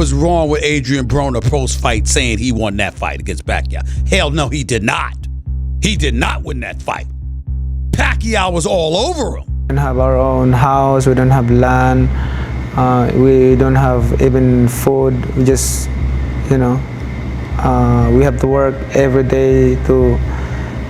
was wrong with Adrian Broner post-fight saying he won that fight against Pacquiao. Hell no, he did not. He did not win that fight. Pacquiao was all over him. We don't have our own house, we don't have land, we don't have even food. We just, we have to work every day to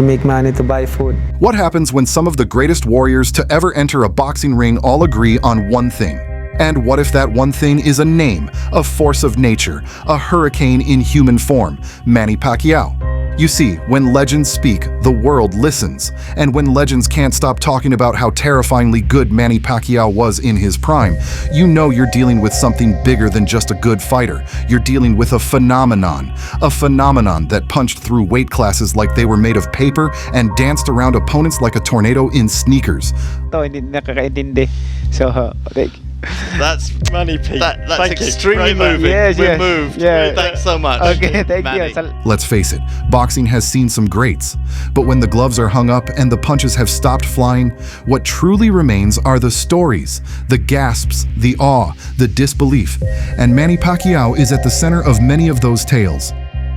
make money to buy food. What happens when some of the greatest warriors to ever enter a boxing ring all agree on one thing? And what if that one thing is a name, a force of nature, a hurricane in human form, Manny Pacquiao? You see, when legends speak, the world listens. And when legends can't stop talking about how terrifyingly good Manny Pacquiao was in his prime, you know you're dealing with something bigger than just a good fighter. You're dealing with a phenomenon that punched through weight classes like they were made of paper and danced around opponents like a tornado in sneakers. That's Manny P. That's extremely moving. Yes, We're moved. Yeah. Thanks so much. Okay, thank Manny. you. Let's face it, boxing has seen some greats. But when the gloves are hung up and the punches have stopped flying, what truly remains are the stories, the gasps, the awe, the disbelief. And Manny Pacquiao is at the center of many of those tales.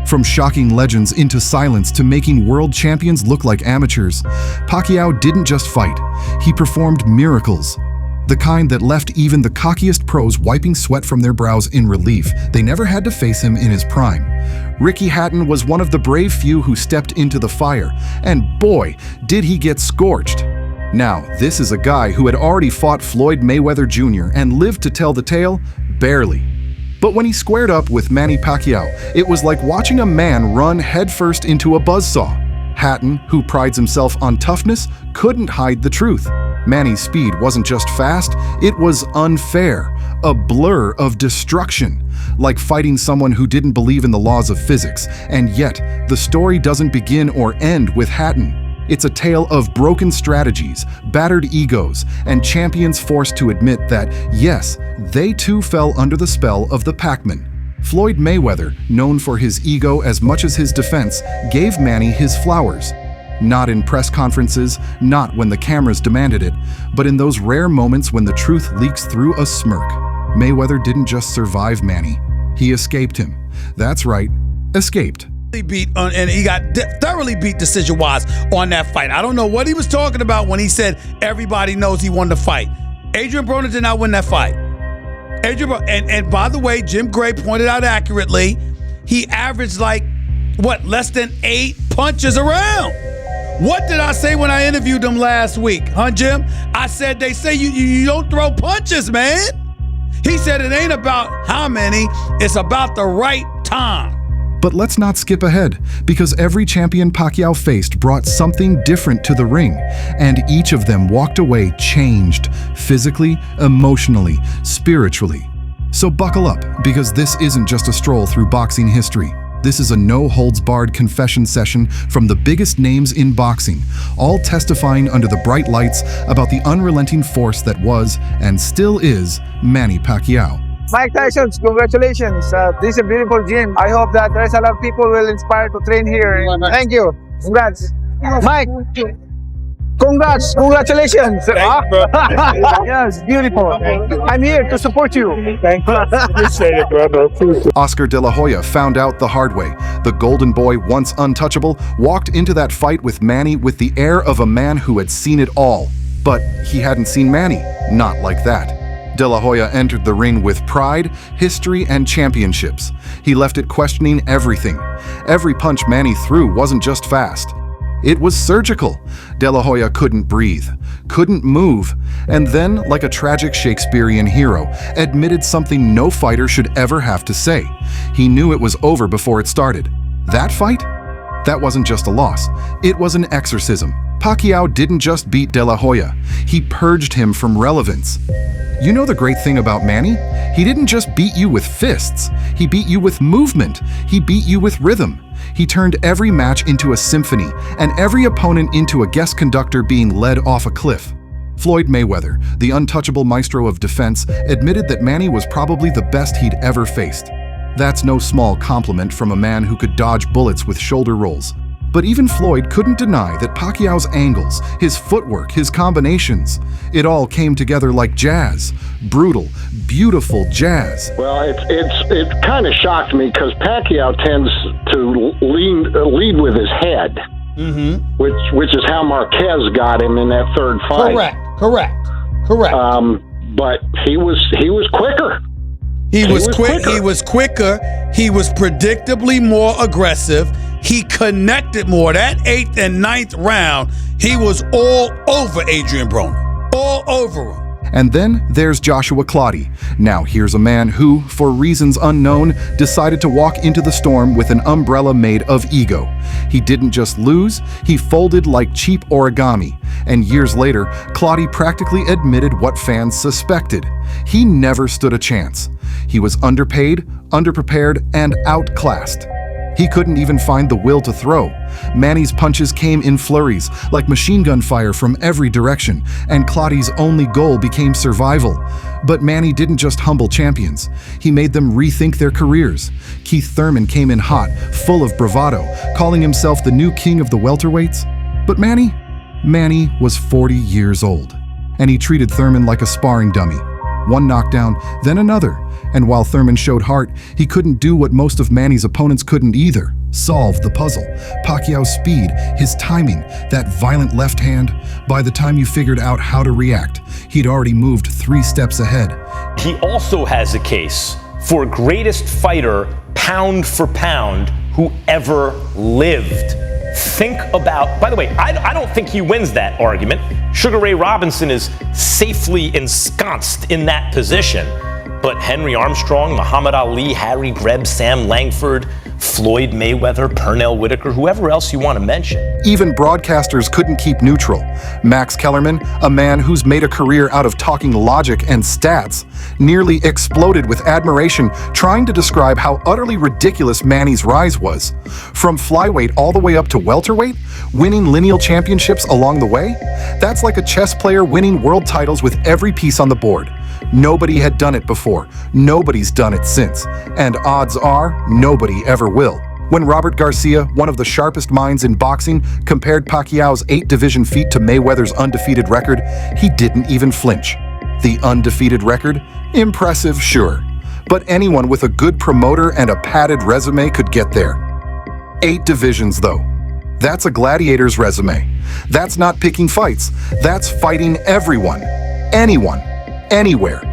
From shocking legends into silence to making world champions look like amateurs, Pacquiao didn't just fight, he performed miracles. The kind that left even the cockiest pros wiping sweat from their brows in relief. They never had to face him in his prime. Ricky Hatton was one of the brave few who stepped into the fire, and boy, did he get scorched. Now, this is a guy who had already fought Floyd Mayweather Jr. and lived to tell the tale, barely. But when he squared up with Manny Pacquiao, it was like watching a man run headfirst into a buzzsaw. Hatton, who prides himself on toughness, couldn't hide the truth. Manny's speed wasn't just fast, it was unfair, a blur of destruction, like fighting someone who didn't believe in the laws of physics. And yet, the story doesn't begin or end with Hatton. It's a tale of broken strategies, battered egos, and champions forced to admit that, yes, they too fell under the spell of the Pac-Man. Floyd Mayweather, known for his ego as much as his defense, gave Manny his flowers. Not in press conferences, not when the cameras demanded it, but in those rare moments when the truth leaks through a smirk. Mayweather didn't just survive Manny, he escaped him. That's right, escaped. He got thoroughly beat decision-wise on that fight. I don't know what he was talking about when he said everybody knows he won the fight. Adrian Broner did not win that fight. And by the way, Jim Gray pointed out accurately, he averaged less than 8 punches around. What did I say when I interviewed him last week, huh, Jim? I said, they say you don't throw punches, man. He said it ain't about how many, it's about the right time. But let's not skip ahead, because every champion Pacquiao faced brought something different to the ring, and each of them walked away changed, physically, emotionally, spiritually. So buckle up, because this isn't just a stroll through boxing history. This is a no-holds-barred confession session from the biggest names in boxing, all testifying under the bright lights about the unrelenting force that was, and still is, Manny Pacquiao. Mike Tyson, congratulations. This is a beautiful gym. I hope that there's a lot of people will inspire to train here. Thank you. Congrats. Mike, congrats. Congratulations. Yes, beautiful. I'm here to support you. Thank you. Appreciate it, brother. Oscar De La Hoya found out the hard way. The golden boy, once untouchable, walked into that fight with Manny with the air of a man who had seen it all. But he hadn't seen Manny. Not like that. De La Hoya entered the ring with pride, history, and championships. He left it questioning everything. Every punch Manny threw wasn't just fast. It was surgical. De La Hoya couldn't breathe, couldn't move, and then, like a tragic Shakespearean hero, admitted something no fighter should ever have to say. He knew it was over before it started. That fight? That wasn't just a loss. It was an exorcism. Pacquiao didn't just beat De La Hoya. He purged him from relevance. You know the great thing about Manny? He didn't just beat you with fists. He beat you with movement. He beat you with rhythm. He turned every match into a symphony, and every opponent into a guest conductor being led off a cliff. Floyd Mayweather, the untouchable maestro of defense, admitted that Manny was probably the best he'd ever faced. That's no small compliment from a man who could dodge bullets with shoulder rolls. But even Floyd couldn't deny that Pacquiao's angles, his footwork, his combinations, it all came together like jazz. Brutal, beautiful jazz. Well, it kind of shocked me because Pacquiao tends to lead with his head, which is how Marquez got him in that third fight. Correct. But he was quicker. He was quicker. He was predictably more aggressive. He connected more. That 8th and 9th round, he was all over Adrian Broner. All over him. And then there's Joshua Clottey. Now here's a man who, for reasons unknown, decided to walk into the storm with an umbrella made of ego. He didn't just lose, he folded like cheap origami. And years later, Clottey practically admitted what fans suspected. He never stood a chance. He was underpaid, underprepared, and outclassed. He couldn't even find the will to throw. Manny's punches came in flurries, like machine gun fire from every direction, and Clottey's only goal became survival. But Manny didn't just humble champions. He made them rethink their careers. Keith Thurman came in hot, full of bravado, calling himself the new king of the welterweights. But Manny was 40 years old, and he treated Thurman like a sparring dummy. One knockdown, then another. And while Thurman showed heart, he couldn't do what most of Manny's opponents couldn't either: solve the puzzle. Pacquiao's speed, his timing, that violent left hand. By the time you figured out how to react, he'd already moved 3 steps ahead. He also has a case for greatest fighter, pound for pound, who ever lived. Think about, by the way, I don't think he wins that argument. Sugar Ray Robinson is safely ensconced in that position. But Henry Armstrong, Muhammad Ali, Harry Greb, Sam Langford, Floyd Mayweather, Pernell Whitaker, whoever else you want to mention. Even broadcasters couldn't keep neutral. Max Kellerman, a man who's made a career out of talking logic and stats, nearly exploded with admiration trying to describe how utterly ridiculous Manny's rise was. From flyweight all the way up to welterweight, winning lineal championships along the way, that's like a chess player winning world titles with every piece on the board. Nobody had done it before. Nobody's done it since. And odds are, nobody ever will. When Robert Garcia, one of the sharpest minds in boxing, compared Pacquiao's 8-division feat to Mayweather's undefeated record, he didn't even flinch. The undefeated record? Impressive, sure. But anyone with a good promoter and a padded resume could get there. 8 divisions, though. That's a gladiator's resume. That's not picking fights. That's fighting everyone, anyone, anywhere,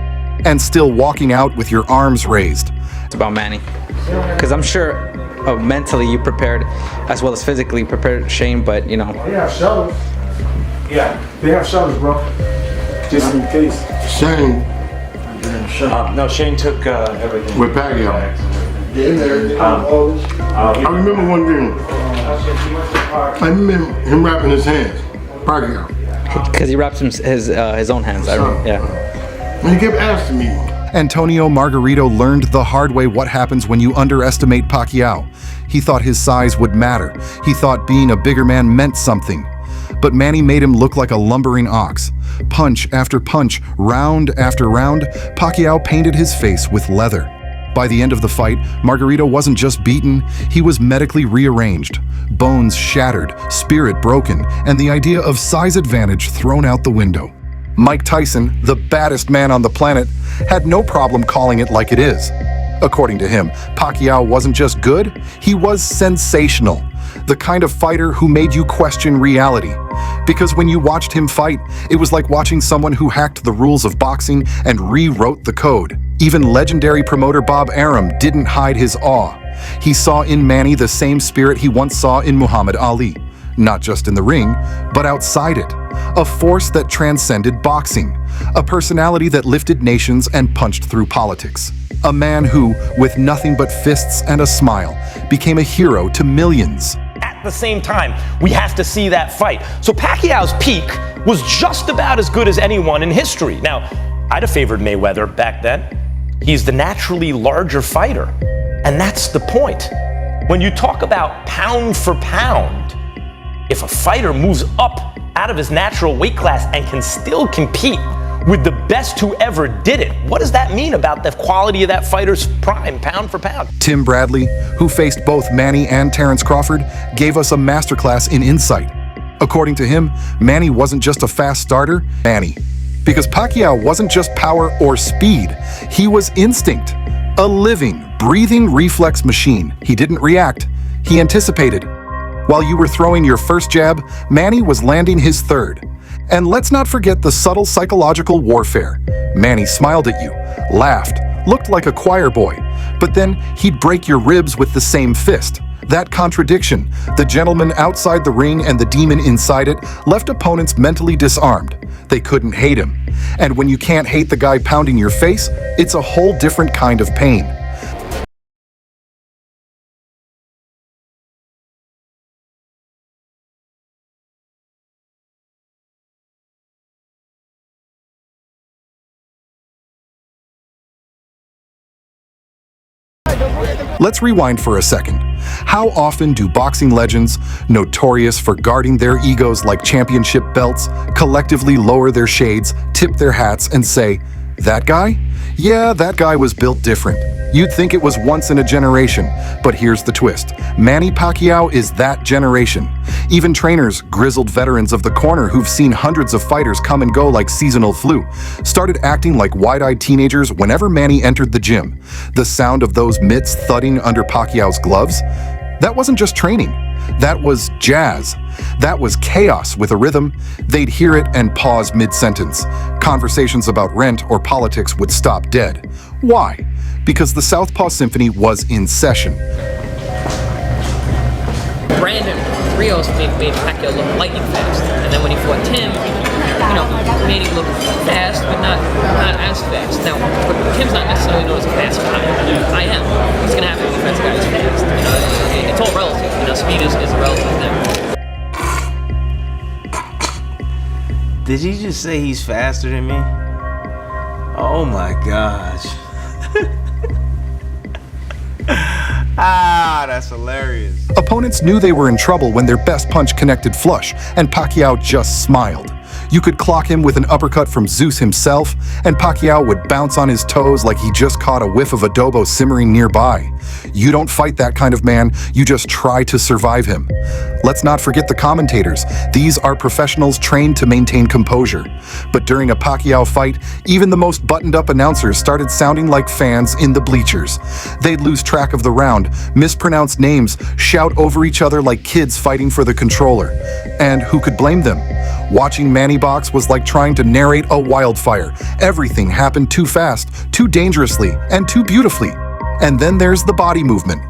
and still walking out with your arms raised. It's about Manny, because I'm sure mentally you prepared as well as physically prepared Shane, but you know. They have shuttles. Yeah, they have shuttles, bro. Just in case. Shane. No, Shane took everything. With Pacquiao. I remember one thing. I remember him wrapping his hands. Pacquiao. Because he wraps his own hands. Yeah. And he kept asking me. Antonio Margarito learned the hard way what happens when you underestimate Pacquiao. He thought his size would matter. He thought being a bigger man meant something. But Manny made him look like a lumbering ox. Punch after punch, round after round, Pacquiao painted his face with leather. By the end of the fight, Margarito wasn't just beaten, he was medically rearranged. Bones shattered, spirit broken, and the idea of size advantage thrown out the window. Mike Tyson, the baddest man on the planet, had no problem calling it like it is. According to him, Pacquiao wasn't just good, he was sensational. The kind of fighter who made you question reality. Because when you watched him fight, it was like watching someone who hacked the rules of boxing and rewrote the code. Even legendary promoter Bob Arum didn't hide his awe. He saw in Manny the same spirit he once saw in Muhammad Ali. Not just in the ring, but outside it. A force that transcended boxing. A personality that lifted nations and punched through politics. A man who, with nothing but fists and a smile, became a hero to millions. At the same time, we have to see that fight. So Pacquiao's peak was just about as good as anyone in history. Now, I'd have favored Mayweather back then. He's the naturally larger fighter. And that's the point. When you talk about pound for pound, if a fighter moves up out of his natural weight class and can still compete with the best who ever did it. What does that mean about the quality of that fighter's prime, pound for pound? Tim Bradley, who faced both Manny and Terrence Crawford, gave us a masterclass in insight. According to him, Manny wasn't just a fast starter, because Pacquiao wasn't just power or speed, he was instinct, a living, breathing reflex machine. He didn't react, he anticipated. While you were throwing your first jab, Manny was landing his third. And let's not forget the subtle psychological warfare. Manny smiled at you, laughed, looked like a choir boy, but then he'd break your ribs with the same fist. That contradiction, the gentleman outside the ring and the demon inside it, left opponents mentally disarmed. They couldn't hate him. And when you can't hate the guy pounding your face, it's a whole different kind of pain. Let's rewind for a second. How often do boxing legends, notorious for guarding their egos like championship belts, collectively lower their shades, tip their hats, and say, "That guy? Yeah, that guy was built different." You'd think it was once in a generation, but here's the twist. Manny Pacquiao is that generation. Even trainers, grizzled veterans of the corner who've seen hundreds of fighters come and go like seasonal flu, started acting like wide-eyed teenagers whenever Manny entered the gym. The sound of those mitts thudding under Pacquiao's gloves? That wasn't just training. That was jazz. That was chaos with a rhythm. They'd hear it and pause mid-sentence. Conversations about rent or politics would stop dead. Why? Because the Southpaw Symphony was in session. Brandon Rios made Pacquiao look lightning fast, and then when he fought Tim, made him look fast, but not as fast. Now, Tim's not necessarily known as a fast guy. I am. He's gonna have to be a fast guy who's fast. It's all relative. Speed is a relative thing. Did he just say he's faster than me? Oh my gosh. That's hilarious. Opponents knew they were in trouble when their best punch connected flush, and Pacquiao just smiled. You could clock him with an uppercut from Zeus himself, and Pacquiao would bounce on his toes like he just caught a whiff of adobo simmering nearby. You don't fight that kind of man, you just try to survive him. Let's not forget the commentators. These are professionals trained to maintain composure. But during a Pacquiao fight, even the most buttoned-up announcers started sounding like fans in the bleachers. They'd lose track of the round, mispronounce names, shout over each other like kids fighting for the controller. And who could blame them? Watching Manny box was like trying to narrate a wildfire. Everything happened too fast, too dangerously, and too beautifully. And then there's the body movement.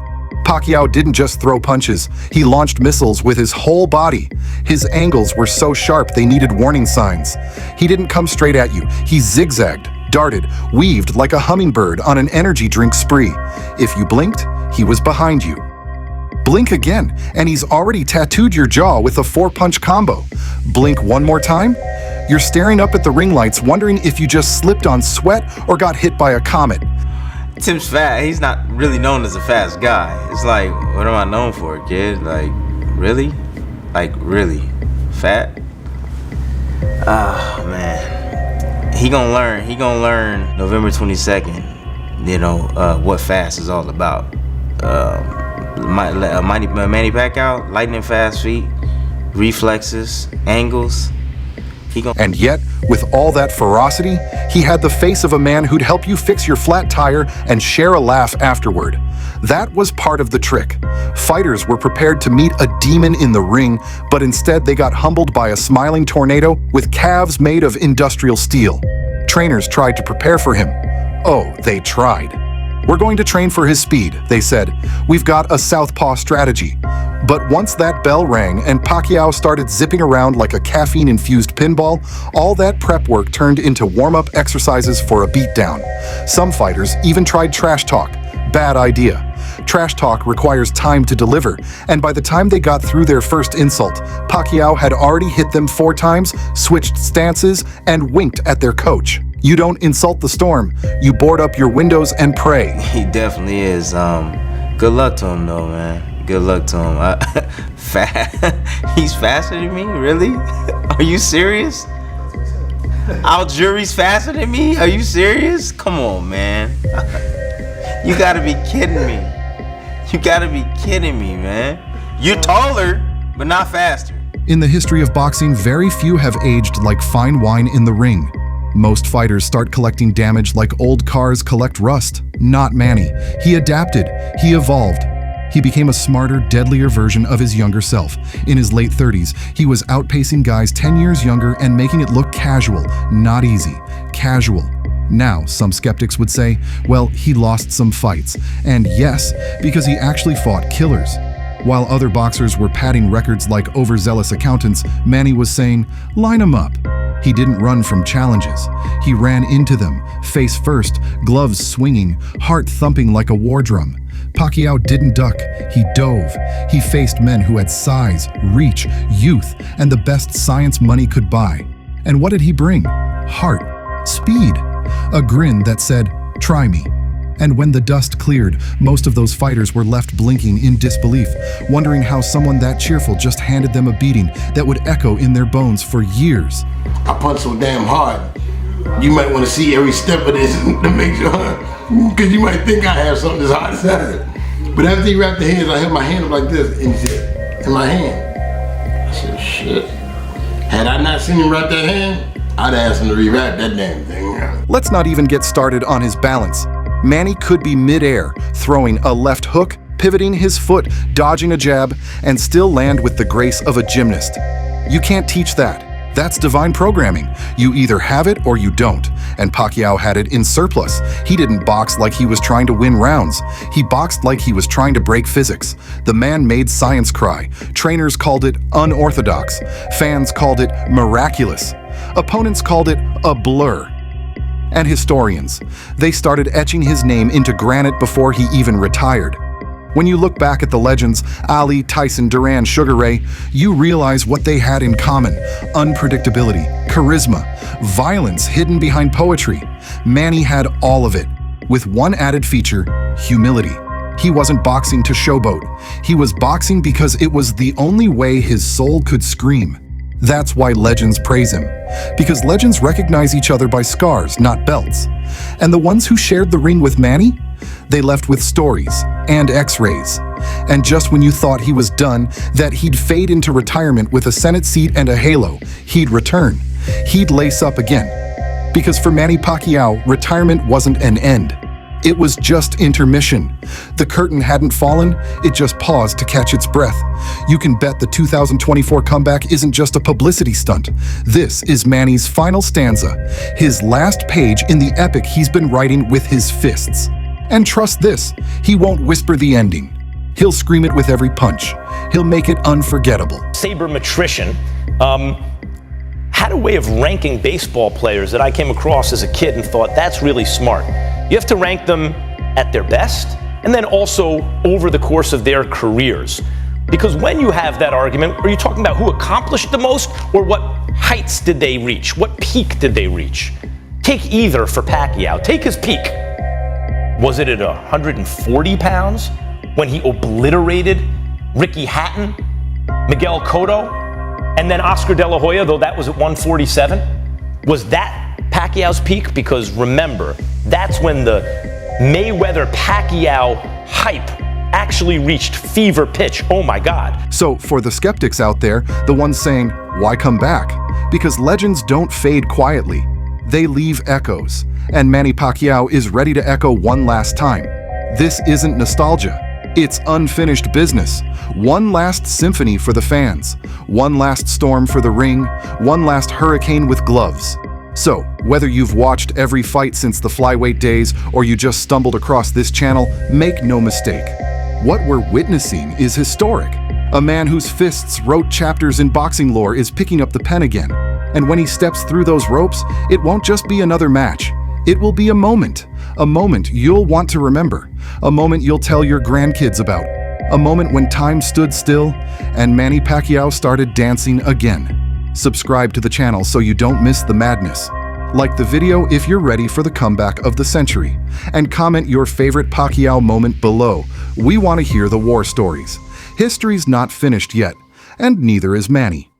Pacquiao didn't just throw punches, he launched missiles with his whole body. His angles were so sharp they needed warning signs. He didn't come straight at you, he zigzagged, darted, weaved like a hummingbird on an energy drink spree. If you blinked, he was behind you. Blink again, and he's already tattooed your jaw with a 4-punch combo. Blink one more time, you're staring up at the ring lights wondering if you just slipped on sweat or got hit by a comet. Tim's fat. He's not really known as a fast guy. It's like, what am I known for, kid? Like, really? Like, really? Fat? Ah, man. He gonna learn November 22nd, what fast is all about. Manny Pacquiao, lightning fast feet, reflexes, angles. And yet, with all that ferocity, he had the face of a man who'd help you fix your flat tire and share a laugh afterward. That was part of the trick. Fighters were prepared to meet a demon in the ring, but instead they got humbled by a smiling tornado with calves made of industrial steel. Trainers tried to prepare for him. Oh, they tried. We're going to train for his speed, they said. We've got a southpaw strategy. But once that bell rang and Pacquiao started zipping around like a caffeine-infused pinball, all that prep work turned into warm-up exercises for a beatdown. Some fighters even tried trash talk. Bad idea. Trash talk requires time to deliver, and by the time they got through their first insult, Pacquiao had already hit them 4 times, switched stances, and winked at their coach. You don't insult the storm, you board up your windows and pray. He definitely is. Good luck to him though, man. Good luck to him. He's faster than me? Really? Are you serious? Jury's faster than me? Are you serious? Come on, man. You gotta be kidding me. You gotta be kidding me, man. You're taller, but not faster. In the history of boxing, very few have aged like fine wine in the ring. Most fighters start collecting damage like old cars collect rust. Not Manny. He adapted. He evolved. He became a smarter, deadlier version of his younger self. In his late 30s, he was outpacing guys 10 years younger and making it look casual, not easy. Casual. Now, some skeptics would say, well, he lost some fights. And yes, because he actually fought killers. While other boxers were padding records like overzealous accountants, Manny was saying, line him up. He didn't run from challenges. He ran into them, face first, gloves swinging, heart thumping like a war drum. Pacquiao didn't duck, he dove. He faced men who had size, reach, youth, and the best science money could buy. And what did he bring? Heart, speed, a grin that said, try me. And when the dust cleared, most of those fighters were left blinking in disbelief, wondering how someone that cheerful just handed them a beating that would echo in their bones for years. I punch so damn hard, you might want to see every step of this to make sure, because you might think I have something as hard as that. But after he wrapped the hands, I held my hand up like this, and he said, in my hand. I said, shit. Had I not seen him wrap that hand, I'd ask him to rewrap that damn thing. Let's not even get started on his balance. Manny could be mid-air, throwing a left hook, pivoting his foot, dodging a jab, and still land with the grace of a gymnast. You can't teach that. That's divine programming. You either have it or you don't. And Pacquiao had it in surplus. He didn't box like he was trying to win rounds. He boxed like he was trying to break physics. The man made science cry. Trainers called it unorthodox. Fans called it miraculous. Opponents called it a blur. And historians, they started etching his name into granite before he even retired. When you look back at the legends, Ali, Tyson, Duran, Sugar Ray, you realize what they had in common: unpredictability, charisma, violence hidden behind poetry. Manny had all of it, with one added feature: humility. He wasn't boxing to showboat. He was boxing because it was the only way his soul could scream. That's why legends praise him, because legends recognize each other by scars, not belts. And the ones who shared the ring with Manny, they left with stories and x-rays. And just when you thought he was done, that he'd fade into retirement with a Senate seat and a halo, he'd return. He'd lace up again. Because for Manny Pacquiao, retirement wasn't an end. It was just intermission. The curtain hadn't fallen, it just paused to catch its breath. You can bet the 2024 comeback isn't just a publicity stunt. This is Manny's final stanza, his last page in the epic he's been writing with his fists. And trust this, he won't whisper the ending. He'll scream it with every punch. He'll make it unforgettable. Sabermetrician had a way of ranking baseball players that I came across as a kid and thought, that's really smart. You have to rank them at their best and then also over the course of their careers. Because when you have that argument, are you talking about who accomplished the most or what heights did they reach? What peak did they reach? Take either for Pacquiao. Take his peak. Was it at 140 pounds when he obliterated Ricky Hatton, Miguel Cotto, and then Oscar De La Hoya, though that was at 147? Was that Pacquiao's peak? Because remember, that's when the Mayweather-Pacquiao hype actually reached fever pitch. Oh my God. So for the skeptics out there, the ones saying, why come back? Because legends don't fade quietly. They leave echoes. And Manny Pacquiao is ready to echo one last time. This isn't nostalgia. It's unfinished business. One last symphony for the fans. One last storm for the ring. One last hurricane with gloves. So, whether you've watched every fight since the flyweight days or you just stumbled across this channel, make no mistake. What we're witnessing is historic. A man whose fists wrote chapters in boxing lore is picking up the pen again. And when he steps through those ropes, it won't just be another match. It will be a moment you'll want to remember, a moment you'll tell your grandkids about, a moment when time stood still and Manny Pacquiao started dancing again. Subscribe to the channel so you don't miss the madness. Like the video if you're ready for the comeback of the century, and comment your favorite Pacquiao moment below. We want to hear the war stories. History's not finished yet, and neither is Manny.